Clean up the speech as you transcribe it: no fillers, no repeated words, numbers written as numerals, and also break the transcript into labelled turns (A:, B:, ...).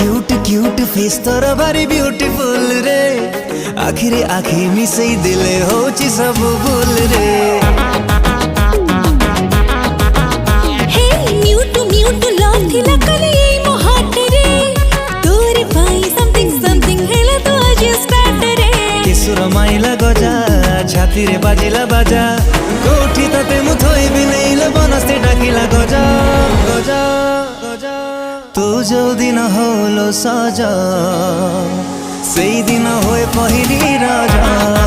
A: Cute cute face तोर भारी beautiful रे आखिरे आखि मिसई दिले होची सब भूल रे माइला गजा छाती रे बाजिला बाजा कोठी तते मुथोई बिलेइला बनस्ते डाकिला गजा गजा गजा तू जो दिन होलो सजा सेई दिन होए पहिली राजा।